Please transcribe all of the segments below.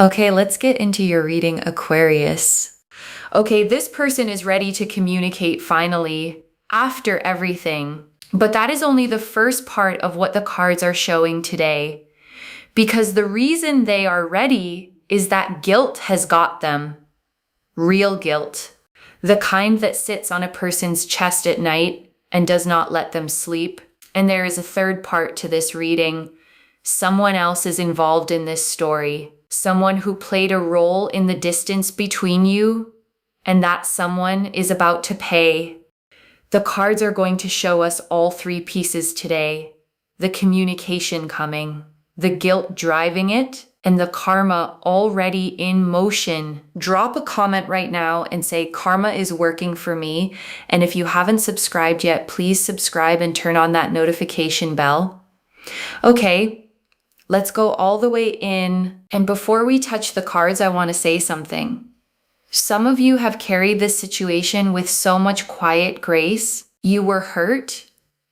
Okay, let's get into your reading, Aquarius. Okay, this person is ready to communicate finally after everything. But that is only the first part of what the cards are showing today. Because the reason they are ready is that guilt has got them. Real guilt. The kind that sits on a person's chest at night and does not let them sleep. And there is a third part to this reading. Someone else is involved in this story. Someone who played a role in the distance between you, and that someone is about to pay. The cards are going to show us all three pieces today. The communication coming, the guilt driving it, and the karma already in motion. Drop a comment right now and say, karma is working for me. And if you haven't subscribed yet, please subscribe and turn on that notification bell. Okay. Let's go all the way in. And before we touch the cards, I want to say something. Some of you have carried this situation with so much quiet grace. You were hurt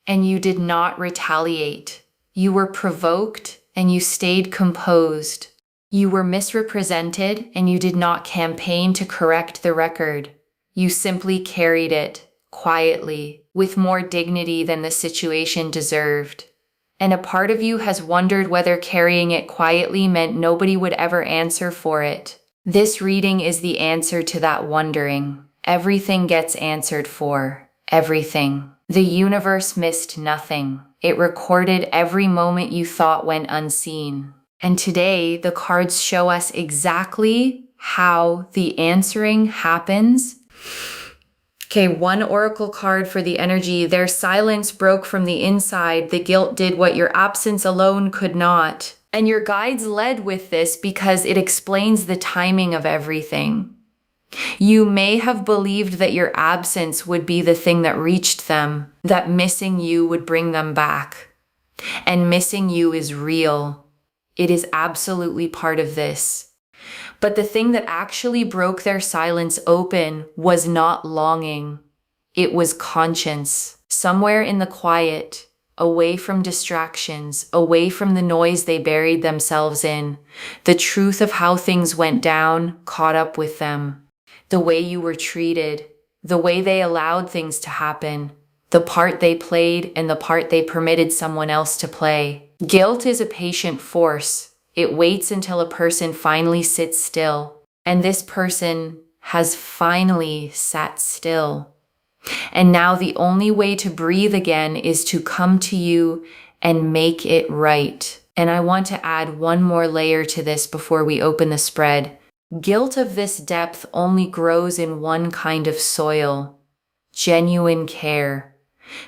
and you did not retaliate. You were provoked and you stayed composed. You were misrepresented and you did not campaign to correct the record. You simply carried it quietly with more dignity than the situation deserved. And a part of you has wondered whether carrying it quietly meant nobody would ever answer for it. This reading is the answer to that wondering. Everything gets answered for. Everything. The universe missed nothing. It recorded every moment you thought went unseen. And today, the cards show us exactly how the answering happens. Okay, one oracle card for the energy. Their silence broke from the inside. The guilt did what your absence alone could not. And your guides led with this because it explains the timing of everything. You may have believed that your absence would be the thing that reached them, that missing you would bring them back. And missing you is real. It is absolutely part of this. But the thing that actually broke their silence open was not longing. It was conscience. Somewhere in the quiet, away from distractions, away from the noise they buried themselves in, the truth of how things went down caught up with them. The way you were treated, the way they allowed things to happen, the part they played and the part they permitted someone else to play. Guilt is a patient force. It waits until a person finally sits still. And this person has finally sat still. And now the only way to breathe again is to come to you and make it right. And I want to add one more layer to this before we open the spread. Guilt of this depth only grows in one kind of soil: genuine care.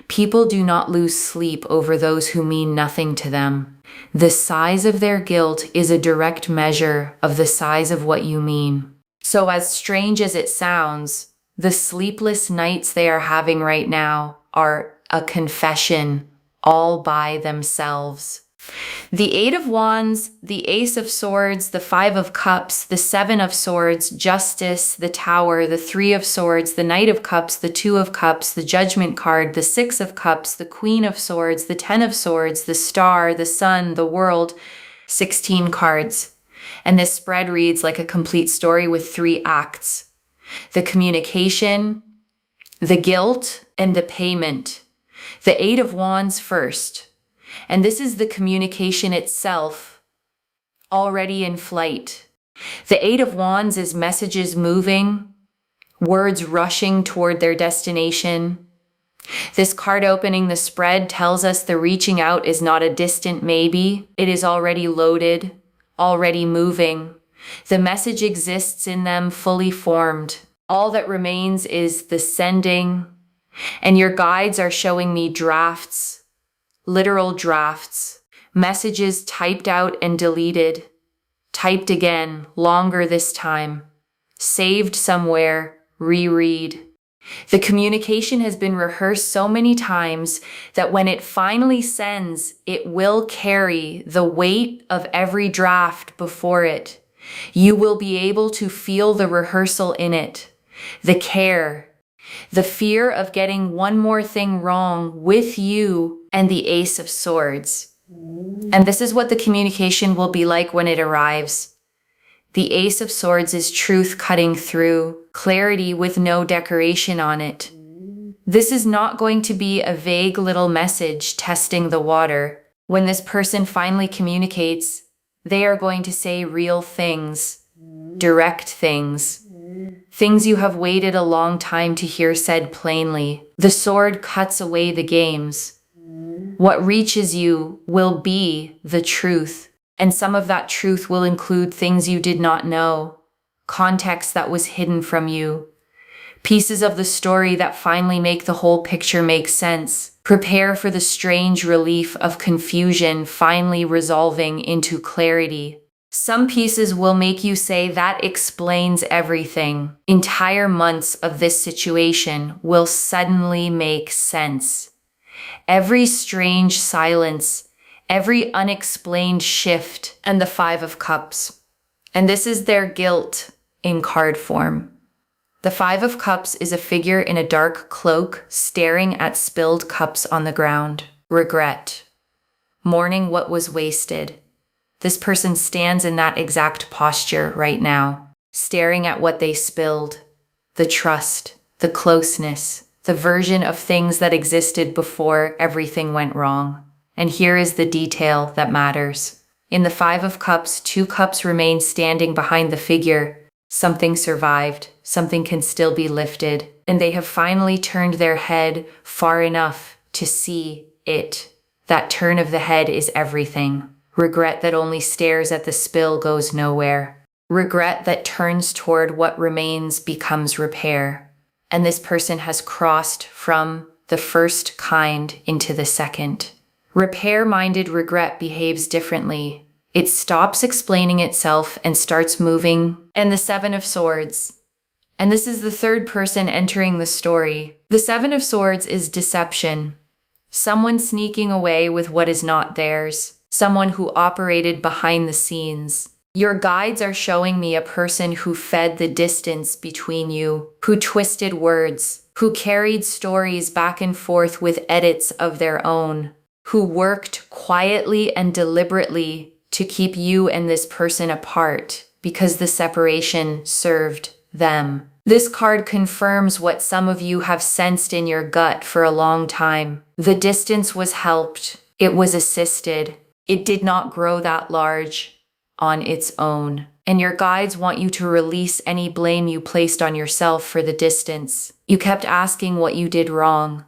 People do not lose sleep over those who mean nothing to them. The size of their guilt is a direct measure of the size of what you mean. So as strange as it sounds, the sleepless nights they are having right now are a confession all by themselves. The Eight of Wands, the Ace of Swords, the Five of Cups, the Seven of Swords, Justice, the Tower, the Three of Swords, the Knight of Cups, the Two of Cups, the Judgment card, the Six of Cups, the Queen of Swords, the Ten of Swords, the Star, the Sun, the World, 16 cards. And this spread reads like a complete story with 3 acts. The communication, the guilt, and the payment. The Eight of Wands first. And this is the communication itself, already in flight. The Eight of Wands is messages moving, words rushing toward their destination. This card opening the spread tells us the reaching out is not a distant maybe. It is already loaded, already moving. The message exists in them fully formed. All that remains is the sending. And your guides are showing me drafts. Literal drafts, messages typed out and deleted, typed again, longer this time, saved somewhere, reread. The communication has been rehearsed so many times that when it finally sends, it will carry the weight of every draft before it. You will be able to feel the rehearsal in it, the care, the fear of getting one more thing wrong with you, and the Ace of Swords. And this is what the communication will be like when it arrives. The Ace of Swords is truth cutting through, clarity with no decoration on it. This is not going to be a vague little message testing the water. When this person finally communicates, they are going to say real things, direct things, things you have waited a long time to hear said plainly. The sword cuts away the games. What reaches you will be the truth, and some of that truth will include things you did not know, context that was hidden from you, pieces of the story that finally make the whole picture make sense. Prepare for the strange relief of confusion finally resolving into clarity. Some pieces will make you say that explains everything. Entire months of this situation will suddenly make sense. Every strange silence, every unexplained shift, and the Five of Cups. And this is their guilt in card form. The Five of Cups is a figure in a dark cloak staring at spilled cups on the ground. Regret. Mourning what was wasted. This person stands in that exact posture right now, staring at what they spilled. The trust, the closeness, the version of things that existed before everything went wrong. And here is the detail that matters. In the Five of Cups, 2 cups remain standing behind the figure. Something survived, something can still be lifted, and they have finally turned their head far enough to see it. That turn of the head is everything. Regret that only stares at the spill goes nowhere. Regret that turns toward what remains becomes repair. And this person has crossed from the first kind into the second. Repair-minded regret behaves differently. It stops explaining itself and starts moving. And the Seven of Swords. And this is the third person entering the story. The Seven of Swords is deception. Someone sneaking away with what is not theirs. Someone who operated behind the scenes. Your guides are showing me a person who fed the distance between you, who twisted words, who carried stories back and forth with edits of their own, who worked quietly and deliberately to keep you and this person apart because the separation served them. This card confirms what some of you have sensed in your gut for a long time. The distance was helped. It was assisted. It did not grow that large on its own. And your guides want you to release any blame you placed on yourself for the distance. You kept asking what you did wrong.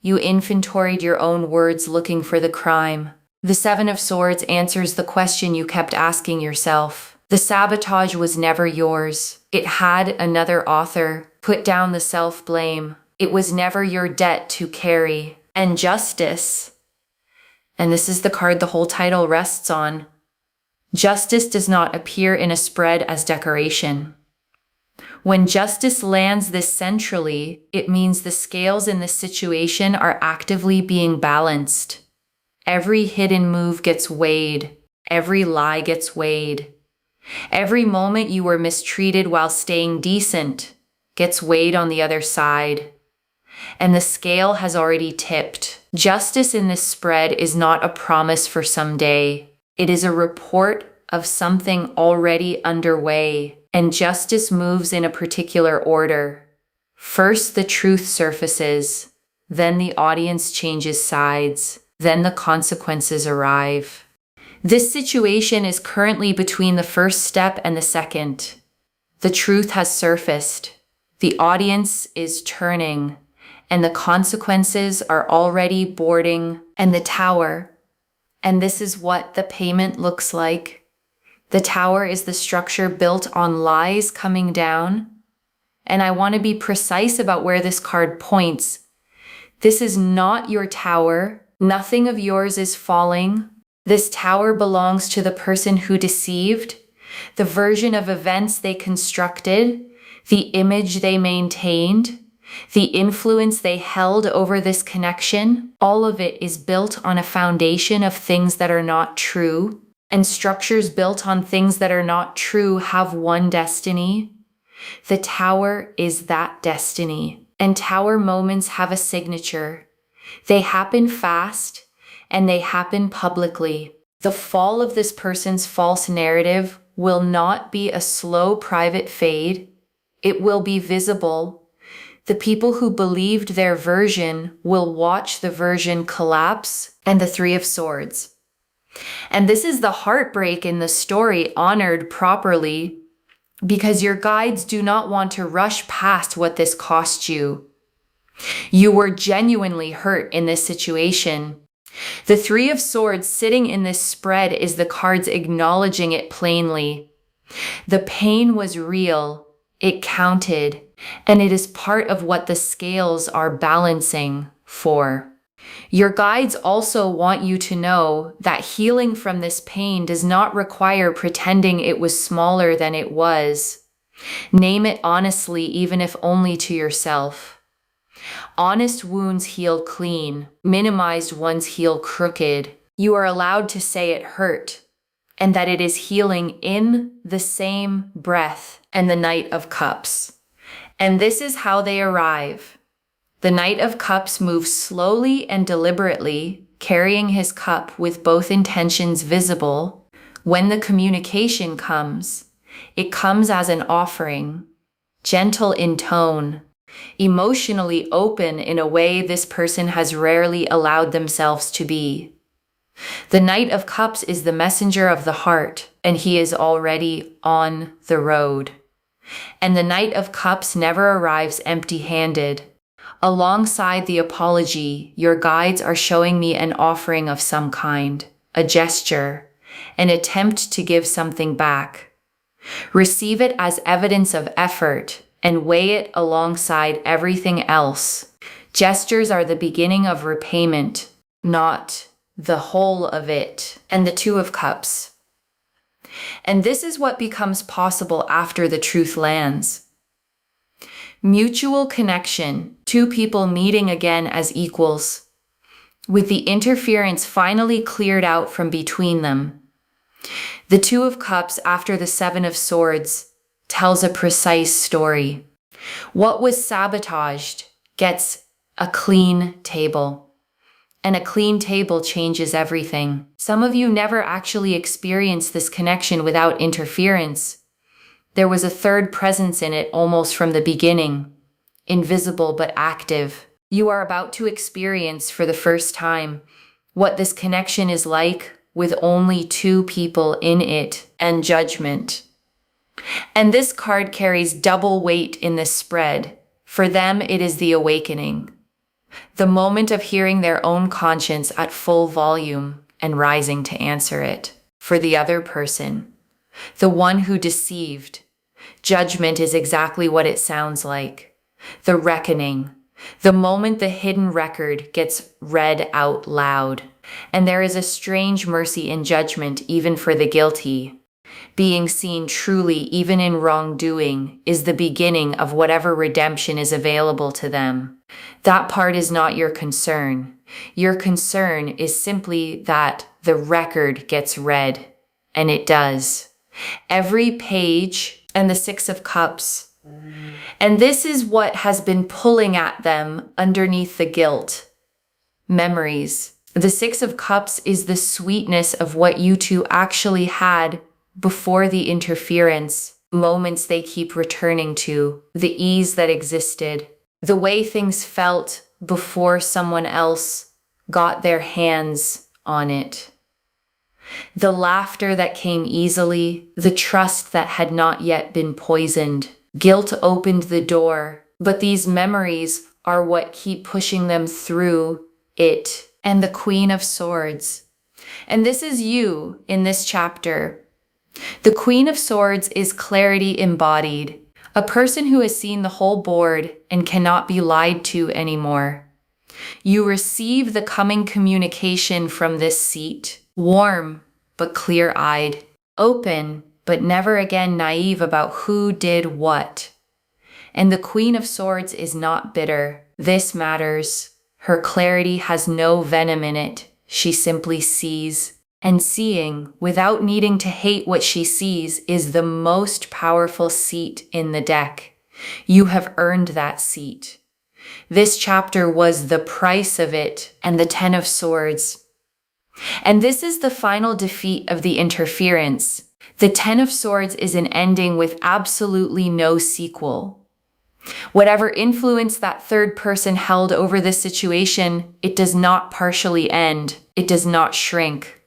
You inventoried your own words looking for the crime. The Seven of Swords answers the question you kept asking yourself. The sabotage was never yours. It had another author. Put down the self-blame. It was never your debt to carry. And justice. And this is the card the whole title rests on. Justice does not appear in a spread as decoration. When justice lands this centrally, it means the scales in this situation are actively being balanced. Every hidden move gets weighed. Every lie gets weighed. Every moment you were mistreated while staying decent gets weighed on the other side. And the scale has already tipped. Justice in this spread is not a promise for someday. It is a report of something already underway. And justice moves in a particular order. First, the truth surfaces. Then the audience changes sides. Then the consequences arrive. This situation is currently between the first step and the second. The truth has surfaced. The audience is turning, and the consequences are already boarding. And the tower. And this is what the payment looks like. The tower is the structure built on lies coming down. And I want to be precise about where this card points. This is not your tower. Nothing of yours is falling. This tower belongs to the person who deceived, the version of events they constructed, the image they maintained, the influence they held over this connection. All of it is built on a foundation of things that are not true, and structures built on things that are not true have one destiny. The tower is that destiny, and tower moments have a signature. They happen fast, and they happen publicly. The fall of this person's false narrative will not be a slow private fade. It will be visible. The people who believed their version will watch the version collapse, and the Three of Swords. And this is the heartbreak in the story honored properly, because your guides do not want to rush past what this cost you. You were genuinely hurt in this situation. The Three of Swords sitting in this spread is the cards acknowledging it plainly. The pain was real, it counted, and it is part of what the scales are balancing for. Your guides also want you to know that healing from this pain does not require pretending it was smaller than it was. Name it honestly, even if only to yourself. Honest wounds heal clean, minimized ones heal crooked. You are allowed to say it hurt, and that it is healing in the same breath. And the Knight of Cups. And this is how they arrive. The Knight of Cups moves slowly and deliberately, carrying his cup with both intentions visible. When the communication comes, it comes as an offering, gentle in tone, emotionally open in a way this person has rarely allowed themselves to be. The Knight of Cups is the messenger of the heart, and he is already on the road. And the Knight of Cups never arrives empty-handed. Alongside the apology, your guides are showing me an offering of some kind, a gesture, an attempt to give something back. Receive it as evidence of effort and weigh it alongside everything else. Gestures are the beginning of repayment, not the whole of it. And the Two of Cups. And this is what becomes possible after the truth lands. Mutual connection, two people meeting again as equals, with the interference finally cleared out from between them. The Two of Cups after the Seven of Swords tells a precise story. What was sabotaged gets a clean table, and a clean table changes everything. Some of you never actually experienced this connection without interference. There was a third presence in it almost from the beginning, invisible but active. You are about to experience for the first time what this connection is like with only two people in it and judgment. And this card carries double weight in this spread. For them, it is the awakening, the moment of hearing their own conscience at full volume and rising to answer it. For the other person, the one who deceived, judgment is exactly what it sounds like. The reckoning, the moment the hidden record gets read out loud. And there is a strange mercy in judgment even for the guilty. Being seen truly, even in wrongdoing, is the beginning of whatever redemption is available to them. That part is not your concern. Your concern is simply that the record gets read, and it does. Every page, and the Six of Cups. And this is what has been pulling at them underneath the guilt. Memories. The Six of Cups is the sweetness of what you two actually had before the interference, moments they keep returning to, the ease that existed, the way things felt before someone else got their hands on it. The laughter that came easily, the trust that had not yet been poisoned. Guilt opened the door, but these memories are what keep pushing them through it. And the Queen of Swords. And this is you in this chapter. The Queen of Swords is clarity embodied, a person who has seen the whole board and cannot be lied to anymore. You receive the coming communication from this seat, warm but clear-eyed, open but never again naive about who did what. And the Queen of Swords is not bitter. This matters. Her clarity has no venom in it. She simply sees. And seeing, without needing to hate what she sees, is the most powerful seat in the deck. You have earned that seat. This chapter was the price of it, and the Ten of Swords. And this is the final defeat of the interference. The Ten of Swords is an ending with absolutely no sequel. Whatever influence that third person held over this situation, it does not partially end. It does not shrink.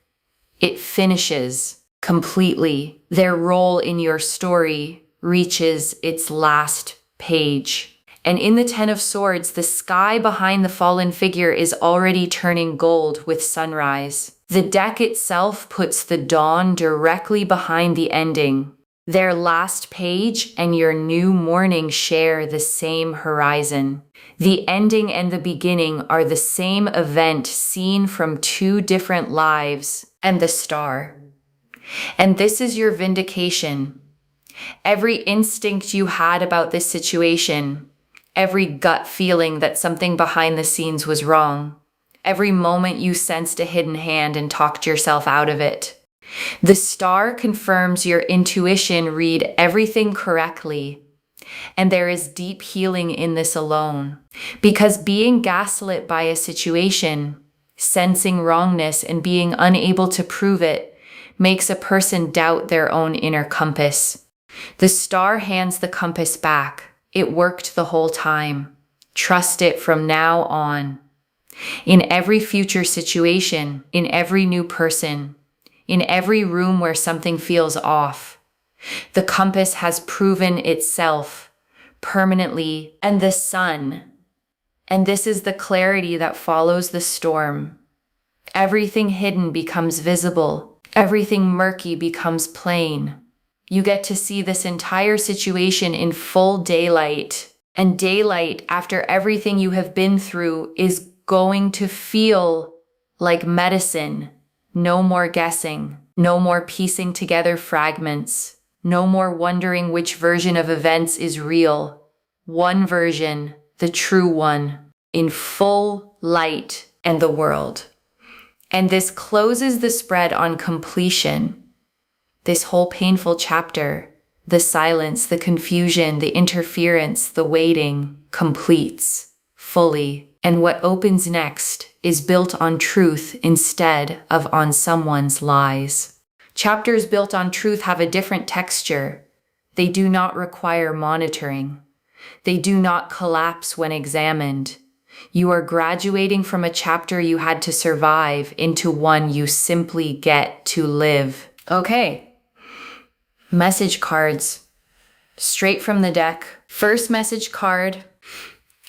It finishes completely. Their role in your story reaches its last page. And in the Ten of Swords, the sky behind the fallen figure is already turning gold with sunrise. The deck itself puts the dawn directly behind the ending. Their last page and your new morning share the same horizon. The ending and the beginning are the same event seen from two different lives and the star. And this is your vindication. Every instinct you had about this situation, every gut feeling that something behind the scenes was wrong, every moment you sensed a hidden hand and talked yourself out of it. The star confirms your intuition read everything correctly, and there is deep healing in this alone. Because being gaslit by a situation, sensing wrongness and being unable to prove it, makes a person doubt their own inner compass. The star hands the compass back. It worked the whole time. Trust it from now on. In every future situation, in every new person, in every room where something feels off, the compass has proven itself permanently, and the sun. And this is the clarity that follows the storm. Everything hidden becomes visible. Everything murky becomes plain. You get to see this entire situation in full daylight. And daylight, after everything you have been through, is going to feel like medicine. No more guessing. No more piecing together fragments. No more wondering which version of events is real. One version, the true one, in full light and the world. And this closes the spread on completion. This whole painful chapter, the silence, the confusion, the interference, the waiting, completes fully. And what opens next is built on truth instead of on someone's lies. Chapters built on truth have a different texture. They do not require monitoring. They do not collapse when examined. You are graduating from a chapter you had to survive into one you simply get to live. Okay. Message cards. Straight from the deck. First message card.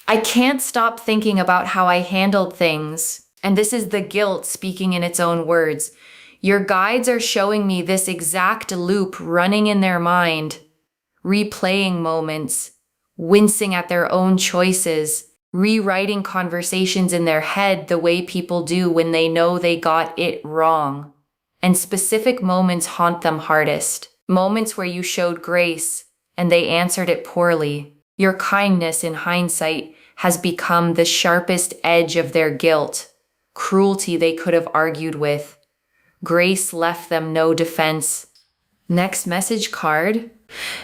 I can't stop thinking about how I handled things. And this is the guilt speaking in its own words. Your guides are showing me this exact loop running in their mind, replaying moments, wincing at their own choices, rewriting conversations in their head the way people do when they know they got it wrong. And specific moments haunt them hardest. Moments where you showed grace and they answered it poorly. Your kindness in hindsight has become the sharpest edge of their guilt, cruelty they could have argued with. Grace left them no defense. Next message card.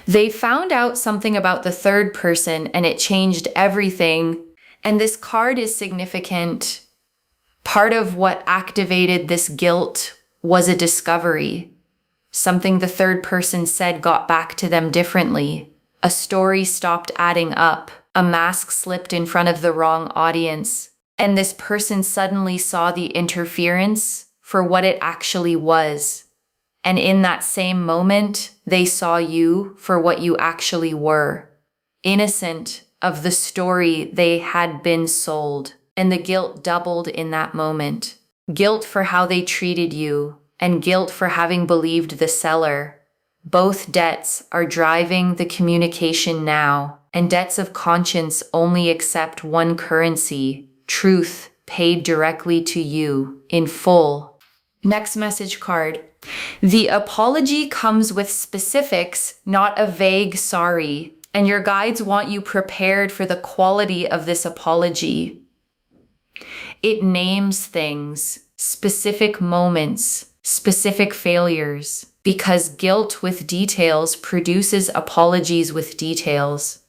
They found out something about the third person and it changed everything. And this card is significant. Part of what activated this guilt was a discovery. Something the third person said got back to them differently. A story stopped adding up. A mask slipped in front of the wrong audience. And this person suddenly saw the interference for what it actually was. And in that same moment, they saw you for what you actually were. Innocent of the story they had been sold. And the guilt doubled in that moment. Guilt for how they treated you, and guilt for having believed the seller. Both debts are driving the communication now, and debts of conscience only accept one currency, truth paid directly to you in full. Next message card. The apology comes with specifics, not a vague sorry, and your guides want you prepared for the quality of this apology. It names things, specific moments, specific failures, because guilt with details produces apologies with details.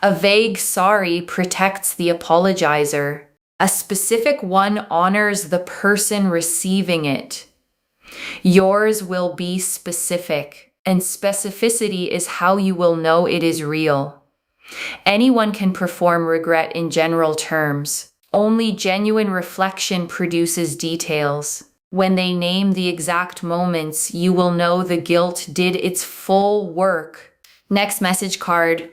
A vague sorry protects the apologizer. A specific one honors the person receiving it. Yours will be specific, and specificity is how you will know it is real. Anyone can perform regret in general terms. Only genuine reflection produces details. When they name the exact moments, you will know the guilt did its full work. Next message card.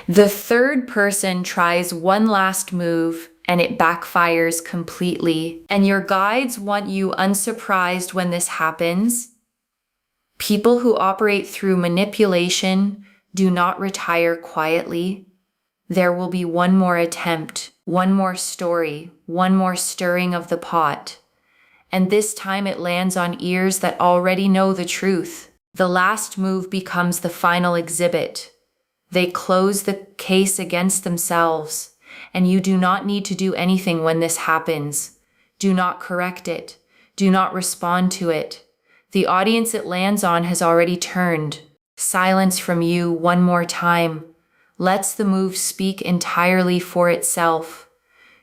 The third person tries one last move and it backfires completely. And your guides want you unsurprised when this happens. People who operate through manipulation do not retire quietly. There will be one more attempt, one more story, one more stirring of the pot. And this time it lands on ears that already know the truth. The last move becomes the final exhibit. They close the case against themselves, and you do not need to do anything when this happens. Do not correct it. Do not respond to it. The audience it lands on has already turned. Silence from you one more time lets the move speak entirely for itself.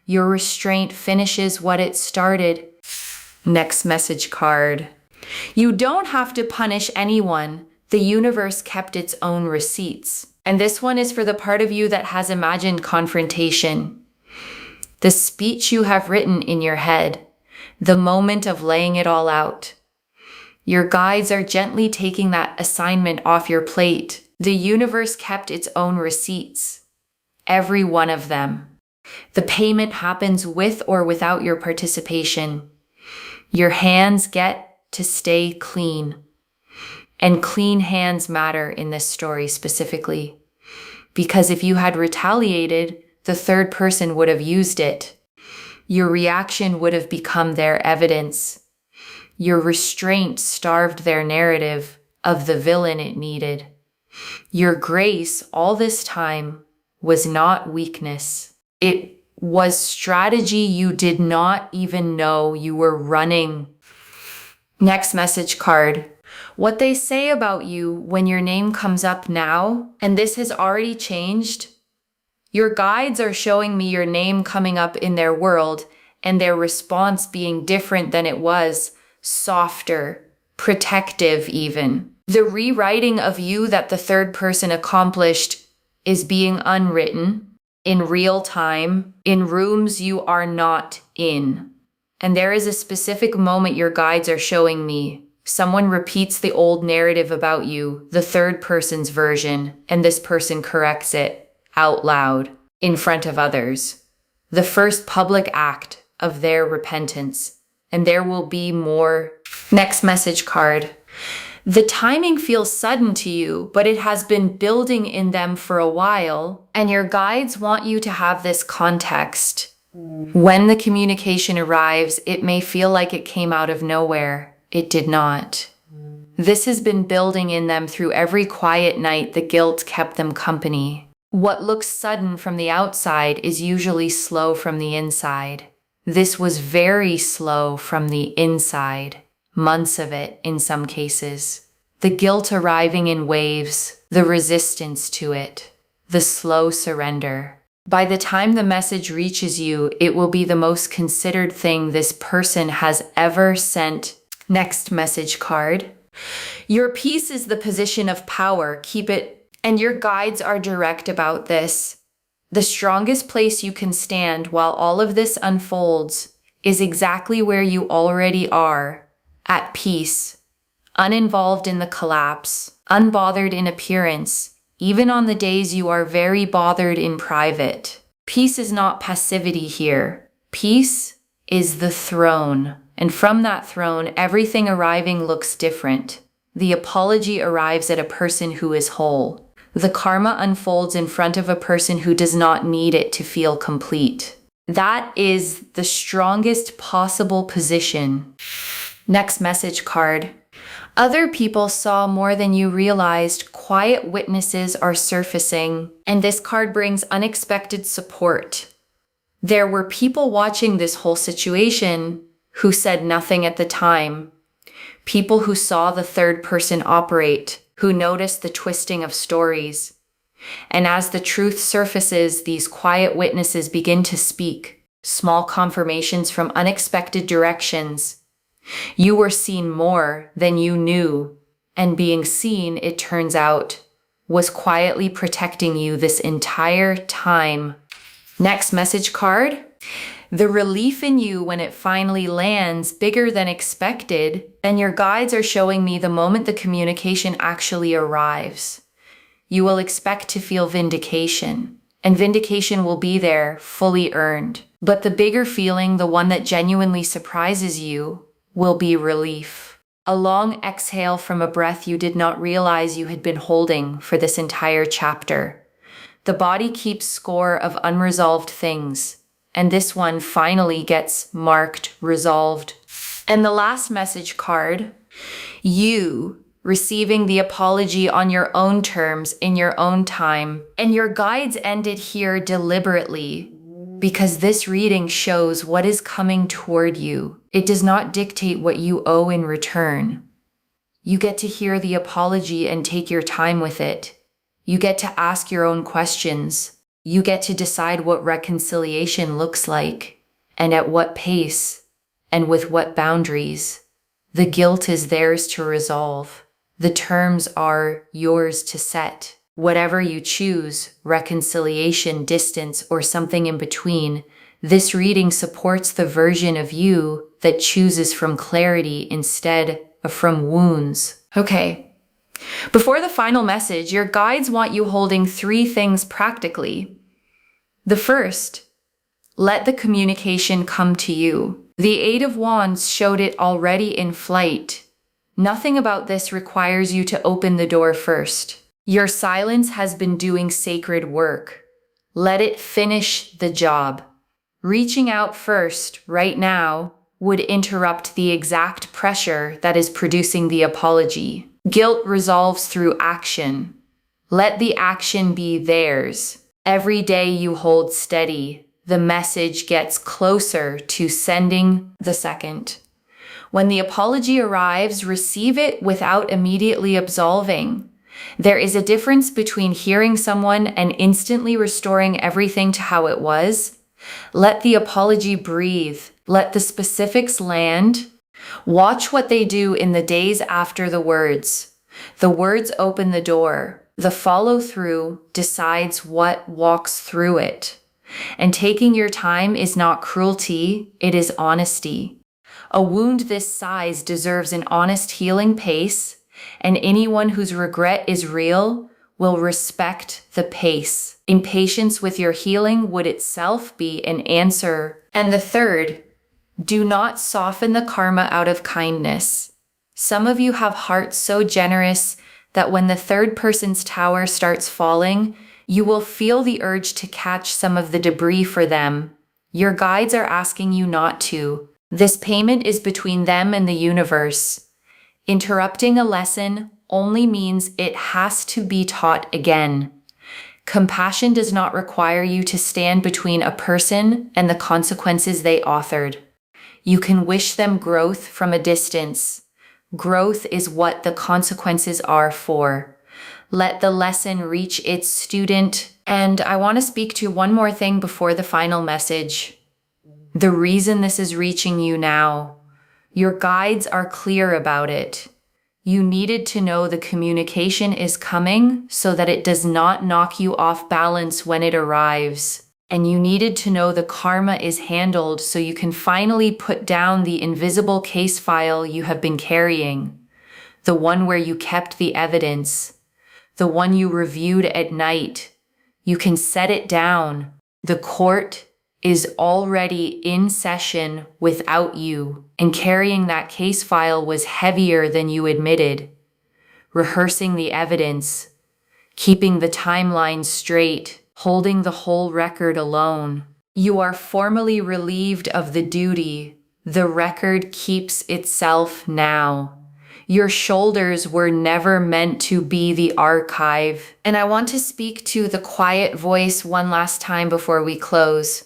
Your restraint finishes what it started. Next message card. You don't have to punish anyone. The universe kept its own receipts. And this one is for the part of you that has imagined confrontation. The speech you have written in your head. The moment of laying it all out. Your guides are gently taking that assignment off your plate. The universe kept its own receipts. Every one of them. The payment happens with or without your participation. Your hands get to stay clean. And clean hands matter in this story specifically. Because if you had retaliated, the third person would have used it. Your reaction would have become their evidence. Your restraint starved their narrative of the villain it needed. Your grace all this time was not weakness. It was strategy you did not even know you were running. Next message card. What they say about you when your name comes up now, and this has already changed. Your guides are showing me your name coming up in their world and their response being different than it was. Softer, protective even. The rewriting of you that the third person accomplished is being unwritten in real time, in rooms you are not in. And there is a specific moment your guides are showing me. Someone repeats the old narrative about you, the third person's version, and this person corrects it out loud in front of others. The first public act of their repentance. And there will be more. Next message card. The timing feels sudden to you, but it has been building in them for a while, and your guides want you to have this context. When the communication arrives, it may feel like it came out of nowhere. It did not. This has been building in them through every quiet night the guilt kept them company. What looks sudden from the outside is usually slow from the inside. This was very slow from the inside, months of it in some cases. The guilt arriving in waves, the resistance to it, the slow surrender. By the time the message reaches you, it will be the most considered thing this person has ever sent. Next message card. Your peace is the position of power. Keep it, and your guides are direct about this. The strongest place you can stand while all of this unfolds is exactly where you already are, at peace, uninvolved in the collapse, unbothered in appearance, even on the days you are very bothered in private. Peace is not passivity here. Peace is the throne, and from that throne, everything arriving looks different. The apology arrives at a person who is whole. The karma unfolds in front of a person who does not need it to feel complete. That is the strongest possible position. Next message card. Other people saw more than you realized. Quiet witnesses are surfacing, and this card brings unexpected support. There were people watching this whole situation who said nothing at the time. People who saw the third person operate, who noticed the twisting of stories. And as the truth surfaces, these quiet witnesses begin to speak, small confirmations from unexpected directions. You were seen more than you knew, and being seen, it turns out, was quietly protecting you this entire time. Next message card. The relief in you when it finally lands, bigger than expected, and your guides are showing me the moment the communication actually arrives. You will expect to feel vindication, and vindication will be there, fully earned. But the bigger feeling, the one that genuinely surprises you, will be relief. A long exhale from a breath you did not realize you had been holding for this entire chapter. The body keeps score of unresolved things, and this one finally gets marked resolved. And the last message card, you receiving the apology on your own terms in your own time. And your guides ended here deliberately because this reading shows what is coming toward you. It does not dictate what you owe in return. You get to hear the apology and take your time with it. You get to ask your own questions. You get to decide what reconciliation looks like, and at what pace, and with what boundaries. The guilt is theirs to resolve. The terms are yours to set. Whatever you choose, reconciliation, distance, or something in between, this reading supports the version of you that chooses from clarity instead of from wounds. Okay. Before the final message, your guides want you holding 3 things practically. The first, let the communication come to you. The 8 of Wands showed it already in flight. Nothing about this requires you to open the door first. Your silence has been doing sacred work. Let it finish the job. Reaching out first, right now, would interrupt the exact pressure that is producing the apology. Guilt resolves through action. Let the action be theirs. Every day you hold steady, the message gets closer to sending the second. When the apology arrives, receive it without immediately absolving. There is a difference between hearing someone and instantly restoring everything to how it was. Let the apology breathe. Let the specifics land. Watch what they do in the days after the words. The words open the door. The follow-through decides what walks through it. And taking your time is not cruelty, it is honesty. A wound this size deserves an honest healing pace, and anyone whose regret is real will respect the pace. Impatience with your healing would itself be an answer. And the third, do not soften the karma out of kindness. Some of you have hearts so generous that when the third person's tower starts falling, you will feel the urge to catch some of the debris for them. Your guides are asking you not to. This payment is between them and the universe. Interrupting a lesson only means it has to be taught again. Compassion does not require you to stand between a person and the consequences they authored. You can wish them growth from a distance. Growth is what the consequences are for. Let the lesson reach its student. And I want to speak to one more thing before the final message. The reason this is reaching you now, your guides are clear about it. You needed to know the communication is coming so that it does not knock you off balance when it arrives. And you needed to know the karma is handled so you can finally put down the invisible case file you have been carrying. The one where you kept the evidence. The one you reviewed at night. You can set it down. The court is already in session without you, and carrying that case file was heavier than you admitted. Rehearsing the evidence, keeping the timeline straight, holding the whole record alone. You are formally relieved of the duty. The record keeps itself now. Your shoulders were never meant to be the archive. And I want to speak to the quiet voice one last time before we close.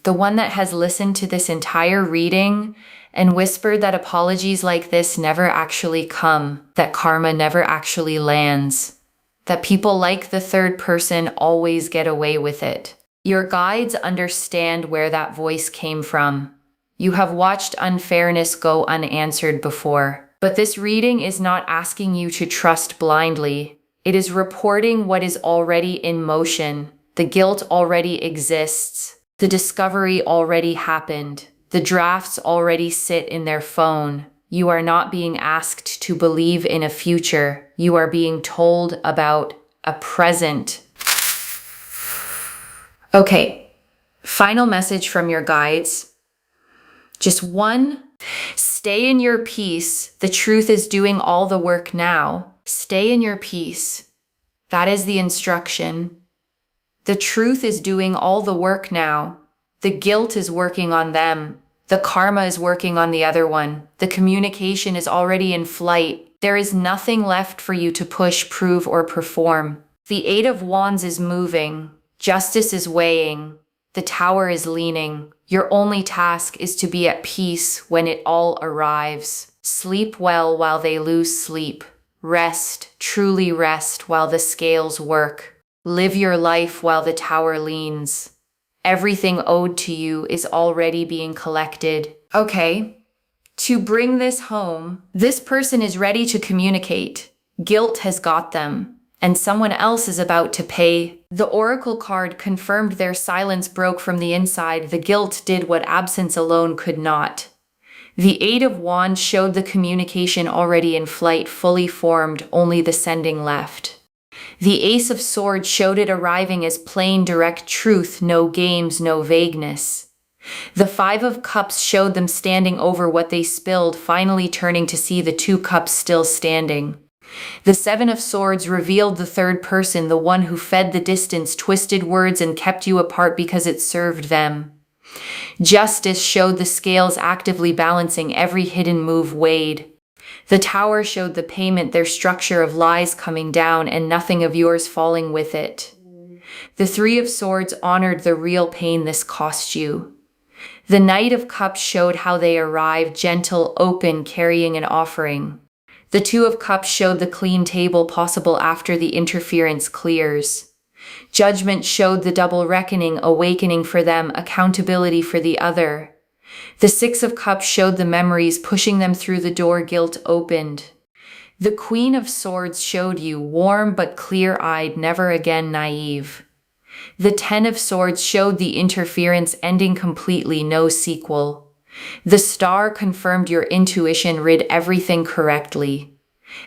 The one that has listened to this entire reading and whispered that apologies like this never actually come, that karma never actually lands, that people like the third person always get away with it. Your guides understand where that voice came from. You have watched unfairness go unanswered before. But this reading is not asking you to trust blindly. It is reporting what is already in motion. The guilt already exists. The discovery already happened. The drafts already sit in their phone. You are not being asked to believe in a future. You are being told about a present. Okay, final message from your guides. Just one. Stay in your peace. The truth is doing all the work now. Stay in your peace. That is the instruction. The truth is doing all the work now. The guilt is working on them. The karma is working on the other one. The communication is already in flight. There is nothing left for you to push, prove, or perform. The Eight of Wands is moving. Justice is weighing. The Tower is leaning. Your only task is to be at peace when it all arrives. Sleep well while they lose sleep. Rest, truly rest while the scales work. Live your life while the Tower leans. Everything owed to you is already being collected. Okay, to bring this home, this person is ready to communicate. Guilt has got them, and someone else is about to pay. The Oracle card confirmed their silence broke from the inside. The guilt did what absence alone could not. The Eight of Wands showed the communication already in flight, fully formed, only the sending left. The Ace of Swords showed it arriving as plain, direct truth, no games, no vagueness. The Five of Cups showed them standing over what they spilled, finally turning to see the two cups still standing. The Seven of Swords revealed the third person, the one who fed the distance, twisted words, and kept you apart because it served them. Justice showed the scales actively balancing, every hidden move weighed. The Tower showed the payment, their structure of lies coming down and nothing of yours falling with it. The Three of Swords honored the real pain this cost you. The Knight of Cups showed how they arrived, gentle, open, carrying an offering. The Two of Cups showed the clean table possible after the interference clears. Judgment showed the double reckoning, awakening for them, accountability for the other. The Six of Cups showed the memories, pushing them through the door, guilt opened. The Queen of Swords showed you, warm but clear-eyed, never again naive. The Ten of Swords showed the interference ending completely, no sequel. The Star confirmed your intuition read everything correctly.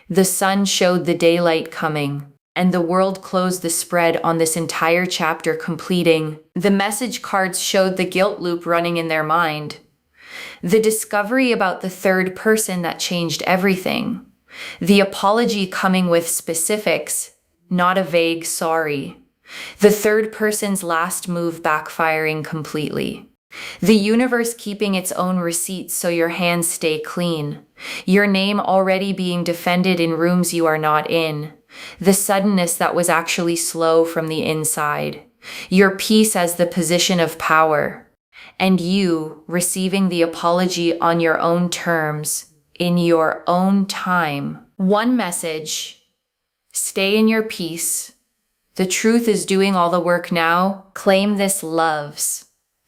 The Sun showed the daylight coming, and the world closed the spread on this entire chapter, completing. The message cards showed the guilt loop running in their mind. The discovery about the third person that changed everything. The apology coming with specifics, not a vague sorry. The third person's last move backfiring completely. The universe keeping its own receipts so your hands stay clean. Your name already being defended in rooms you are not in. The suddenness that was actually slow from the inside. Your peace as the position of power. And you receiving the apology on your own terms, in your own time. One message: stay in your peace. The truth is doing all the work now. Claim this, loves.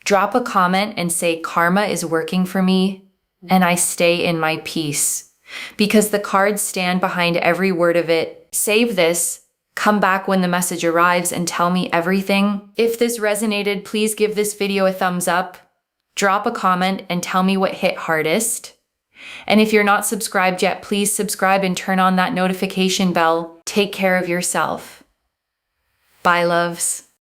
Drop a comment and say karma is working for me, and I stay in my peace. Because the cards stand behind every word of it. Save this. Come back when the message arrives and tell me everything. If this resonated, please give this video a thumbs up. Drop a comment and tell me what hit hardest. And if you're not subscribed yet, please subscribe and turn on that notification bell. Take care of yourself. Bye, loves.